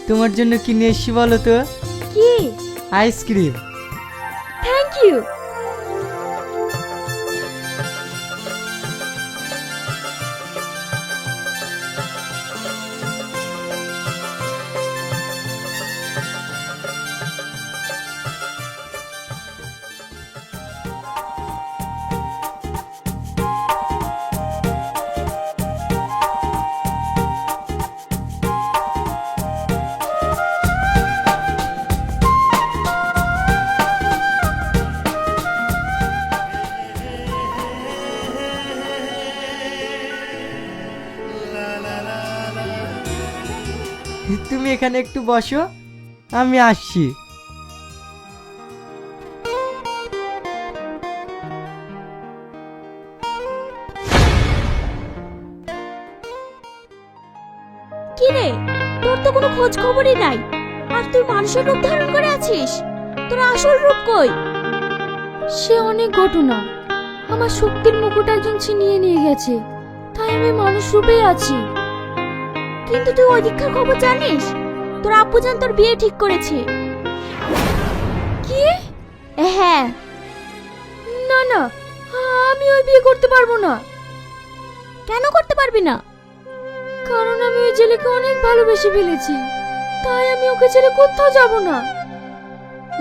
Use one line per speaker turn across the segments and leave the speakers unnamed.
তোমার জন্য কি নিয়ে এসছি বলো তো?
কি?
আইসক্রিম।
Thank you.
তুমি এখানে একটু বসো, আমি আসছি।
কি রে, তোর তো কোনো খোঁজ খবরই নাই, আর তুই মানুষের রূপ ধারণ করে আছিস। তোর আসল রূপ কই?
সে অনেক ঘটনা, আমার শক্তির মুকুট একজন ছিনিয়ে নিয়ে গেছে, তাই আমি মানুষ রূপেই আছি।
কিন্তু তুই ওই দীক্ষার খবর জানিস? তোর আব্বুজান তোর বিয়ে ঠিক করেছে।
কি?
হ্যাঁ।
না না, আমি ওই বিয়ে করতে পারবো না।
কেন করতে পারবি না?
কারণ আমি ওই ছেলেকে অনেক ভালোবেসে ফেলেছি, তাই আমি ওকে ছেড়ে কোথাও যাব না।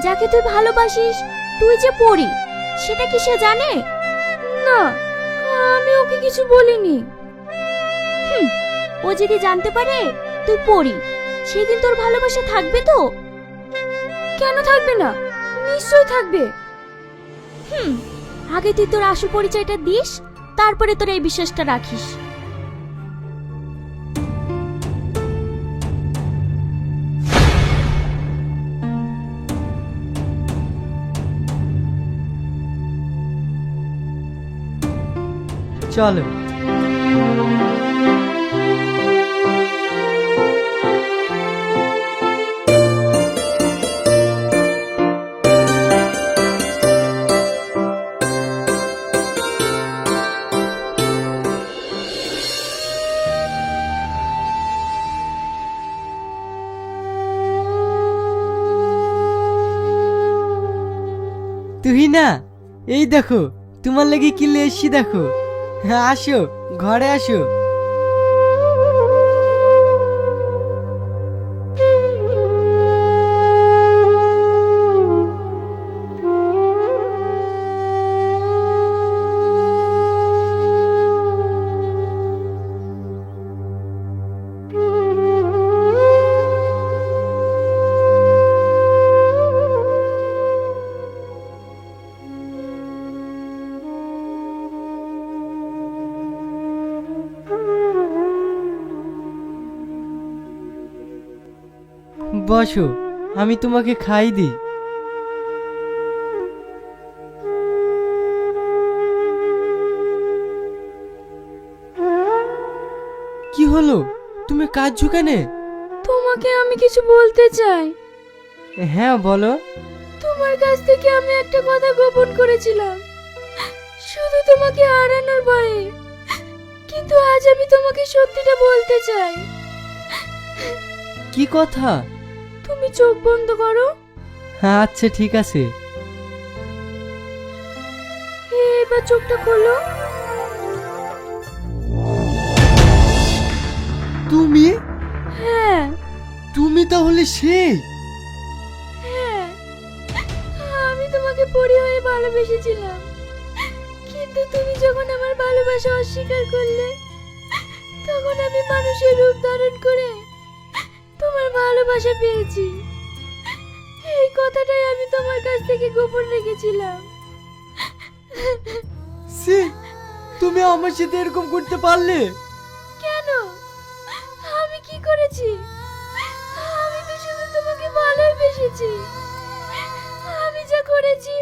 যাকে তুই ভালোবাসিস, তুই যে পড়ি, সেটা কি সে জানে?
না, আমি ওকে কিছু বলিনি।
ও যদি জানতে পারে তুই পড়ি, সেদিন তোর ভালোবাসা থাকবে তো?
কেন থাকবে না, নিশ্চয়ই থাকবে।
আগে তুই তোর আসল পরিচয়টা দিস, তারপরে তোর এই বিশ্বাসটা রাখিস।
চলো। তুই না, এই দেখো তোমার লাগি কি নিয়ে এসছি দেখো। হ্যাঁ, আসো ঘরে আসো। বসো, আমি তোমাকে খাই দিই। কি হলো, তুমি কাঁদছো কেন?
তোমাকে আমি কিছু বলতে চাই।
হ্যাঁ বলো।
তোমার কাছ থেকে আমি একটা কথা গোপন করেছিলাম, শুধু তোমাকে হারানোর ভয়ে। কিন্তু আজ আমি তোমাকে সত্যিটা বলতে চাই।
কি কথা?
তুমি চোখ বন্ধ করো।
হ্যাঁ আচ্ছা ঠিক আছে।
এবার চোখটা খোলো।
তুমি?
হ্যাঁ
তুমি তাহলে সেই?
হ্যাঁ, আমি তোমাকে পরি হয়ে ভালোবেসেছিলাম, কিন্তু তুমি যখন আমার ভালোবাসা অস্বীকার করলে, তখন আমি মানুষের রূপ ধারণ করে তোমার ভালোবাসা পেয়েছি। এই কথাটাই আমি তোমার কাছ থেকে গোপন রেখেছিলাম।
সে, তুমি আমার সাথে এরকম করতে পারলে?
কেন? আমি কি করেছি? আমি তো শুধু তোমাকে ভালোবেসেছি। আমি যা করেছি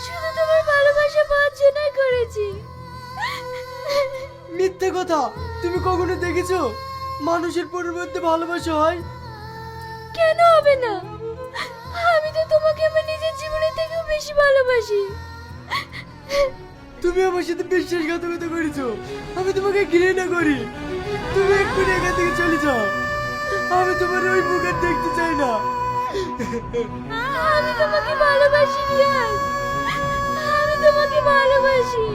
শুধু তোমার ভালোবাসা পাওয়ার জন্যই করেছি।
মিথ্যে কথা, তুমি কখনো দেখেছো মানুষের পরিবর্তে ভালোবাসা হয়?
কেন হবে না? আমি তো তোমাকে আমার নিজের জীবনের থেকেও বেশি ভালোবাসি।
তুমি আমার সাথে বিশ্বাসঘাতকতা করেছো, আমি তোমাকে ঘৃণা করি। তুমি এক্ষুনি এখান থেকে চলে যাও। আমি তোমার ওই মুখ আর দেখতে চাই না।
আমি তোমাকে ভালোবাসি রিয়াজ, আমি তোমাকে ভালোবাসি।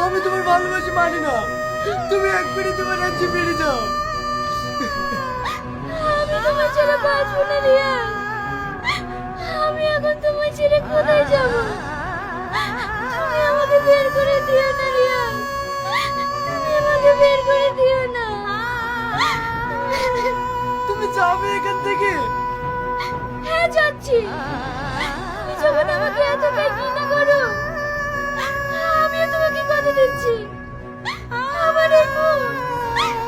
আমি তোমার ভালোবাসি মানি না। তুমি একবারই তোমার রাজ্যে ফিরে যাও।
আমি তোমার ছেড়ে বাঁচবো না রিয়াজ। আমি এখন তোমার ছেড়ে কোথায় যাব? তুমি আমাকে বের করে দিও না রিয়াজ, তুমি আমাকে বের করে দিও না।
তুমি যাবে এখান থেকে?
হ্যাঁ যাচ্ছি। তুমি যখন আমাকে এতটাই ঘৃণা করো, আমিও তোমাকে কথা দিচ্ছি, আমার এই মন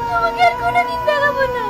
তোমাকে আর কোনোদিন দেখাবো না।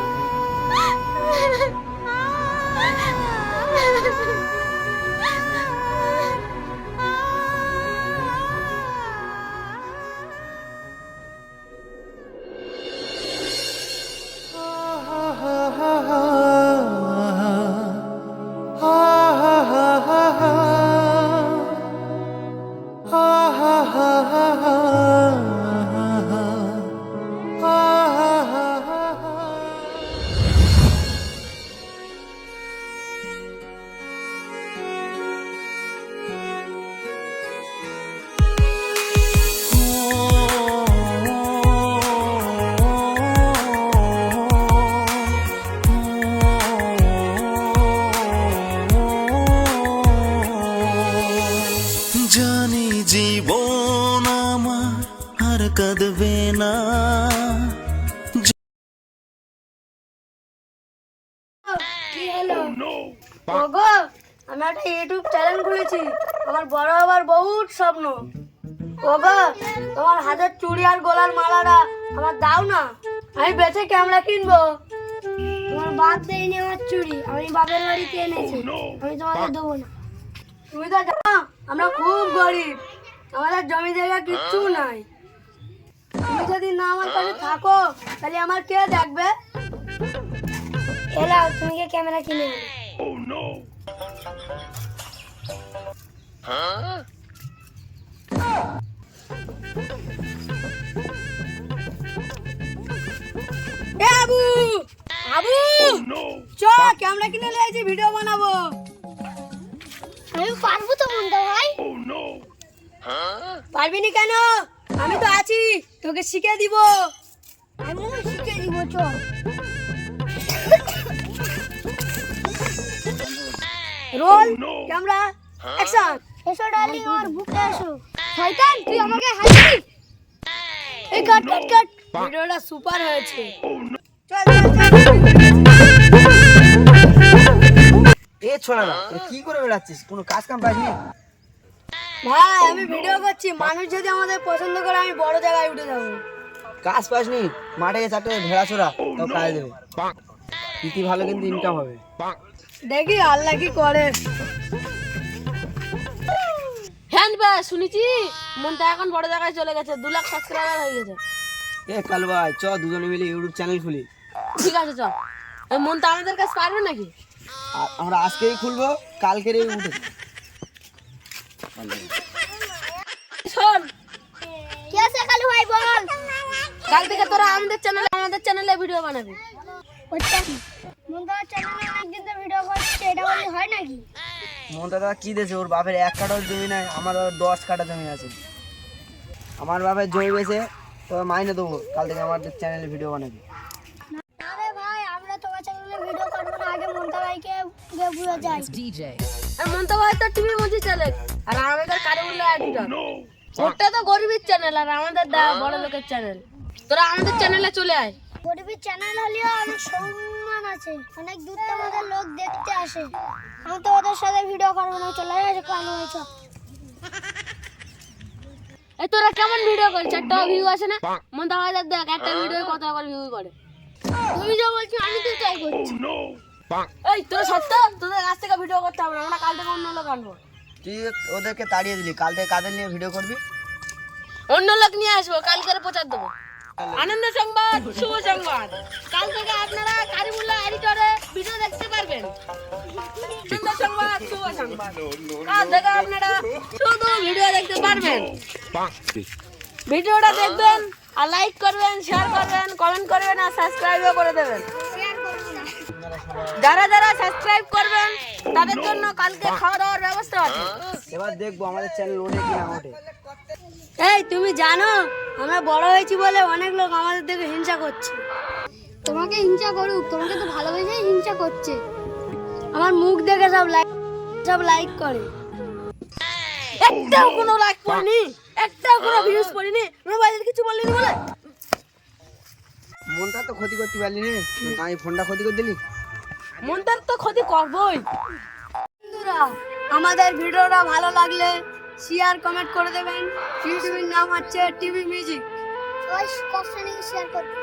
জানি জীবন আমার আর কাঁদবে না।
কি হলো? ওগো, আমি একটা ইউটিউব চ্যানেল খুলেছি। আমার বড় হবার বহুত স্বপ্ন। ওগো, তোমার হাতের চুড়ি আর গলার মালাটা আমার দাও না, আমি বেচে ক্যামেরা কিনবো। তোমার বাপ দেয়নি আমার চুড়ি, আমি বাপের বাড়িতে এনেছি, আমি তোমাকে দেবো না। তুমি তো জানো আমরা খুব গরিব, আমাদের জমি জায়গা কিচ্ছু নাই। তুমি যদি না আমার কাছে থাকো তাহলে আমার কে দেখবে? এলা তুমি কি ক্যামেরা কিনে নেবে? এ আবু, আবু চ ক্যামেরা কিনে নিয়েছি, ভিডিও বানাবো। আমি পারবো তো মন্ডা ভাই। পারবি না কেন? আমি তো আছি, তোকে শিখিয়ে দিব। আমি শিখিয়ে দিব, চ। Roll camera action. এসো ডার্লিং, আমার বুকে এসো। শয়তান তুই আমাকে হাসি। এই কাট কাট কাট, ভিডিওটা সুপার হয়েছে। চল চল চল।
এ ছোড়া না, কি করে বেড়াচ্ছিস? কোনো কাজ কাম পাইনি?
ভাই আমি ভিডিও করছি, মানুষ যদি আমাদের পছন্দ করে আমি বড় জায়গায় উঠে যাবো।
কাজ পাসনি? মাঠে গিয়ে চারটে ভেড়া ছোড়া, তাও কাজ দেবে। ইতি ভালো, কিন্তু ইনকাম হবে।
দেখি আল্লাহ কি করে।
হ্যাঁ ভাই শুনেছি মনটা এখন বড় জায়গায় চলে গেছে, 2 লাখ সাবস্ক্রাইবার হয়ে গেছে।
এ কাল ভাই চ দুজনে মিলে ইউটিউব চ্যানেল খুলি।
ঠিক আছে চল। এই মনটা আমাদের কাছে পারবে নাকি?
আর আমরা আজকেই খুলবো, কালকেরই উঠে।
শোন,
কি আছে কালু ভাই বল।
কাল থেকে তোরা আমাদের চ্যানেলে ভিডিও বানাবি।
মুন্ডা চ্যানেলে অনেকদিন তো ভিডিও করছে, এটা বলি হয় নাকি?
মনটা দাদা কি দেছে, ওর বাপের 1 কাঠাও জমি নাই, আমার আবার 10 কাঠা জমি আছে। আমার বাপের জমি বেছে তো মাইনে দেবো, কাল থেকে আমাদের চ্যানেলে ভিডিও বানাবি।
আরে ভাই আমরা তোমার চ্যানেলে ভিডিও করব না, আগে মুন্ডা ভাইকে গিয়ে বুঝা যায়।
আর মনটা ভাই তো টিভি মধ্যে চলে, আর আমাদের কারিগর এডিটর। ওটা তো গরিবের চ্যানেল, আর আমাদের বড় লোকের চ্যানেল। তোরা আমাদের চ্যানেলে চলে আয়।
গরিবের চ্যানেল হলেও অনেক সম্মান আছে, অনেক দূর থেকে আমাদের লোক দেখতে আসে। আমি তো ওদের সাথে ভিডিও করবো না, চলে আসে কালু ভাই সব।
এই তোরা কেমন ভিডিও করছিস? একটা ভিউ আসে না? মনটা ভাই দেখ একটা ভিডিও কত আবার ভিউ করে।
তুমি যা বলছো আমি তো তাই করছি।
এই তোরা সত্য তোদের কাছ থেকে ভিডিও করতে হবে না, আমরা কাল থেকে অন্য লোক আনবো।
তুই ওদেরকে তাড়িয়ে দিলি, কাল থেকে কাদের নিয়ে ভিডিও করবি?
অন্য লোক নিয়ে আসবো, কালকে প্রচার দেবো। আনন্দ সংবাদ, শুভ সংবাদ, কাল থেকে আপনারা কারিমুল্লাহ এডিটরে ভিডিও দেখতে পারবেন। আনন্দ সংবাদ, শুভ সংবাদ, কাল থেকে আপনারা শুধু ভিডিও দেখতে পারবেন। ভিডিওটা দেখবেন, আর লাইক করবেন, শেয়ার করবেন, কমেন্ট করবেন আর সাবস্ক্রাইবও করে দেবেন। যারা যারা সাবস্ক্রাইব করবেন তাদের জন্য কালকে খাওয়া দাওয়ার ব্যবস্থা আছে।
এবার দেখবো আমাদের চ্যানেল ওঠে কি না ওঠে।
এই তুমি জানো আমরা বড় হয়েছি বলে অনেক লোক আমাদের দেখে হিংসা করছে।
তোমাকে হিংসা করুক, তোমাকে তো ভালোবেসেই হিংসা করছে।
আমার মুখ দেখে সব লাইক করে।
একটাও কোনো লাইক করিনি, একটাও কোনো ভিউজ করিনি, মোবাইলের কিছু বলিনি বলে।
মনটা তো ক্ষতি করতে পারলি রে, আমি ফোনটা ক্ষতি করে দিলি।
মনটার তো ক্ষতি করবই।
বন্ধুরা, আমাদের ভিডিওটা ভালো লাগলে শেয়ার কমেন্ট করে দেবেন। ইউটিউবের নাম হচ্ছে টিভি মিউজিক।
সবাই কষ্ট নিয়ে শেয়ার করবে।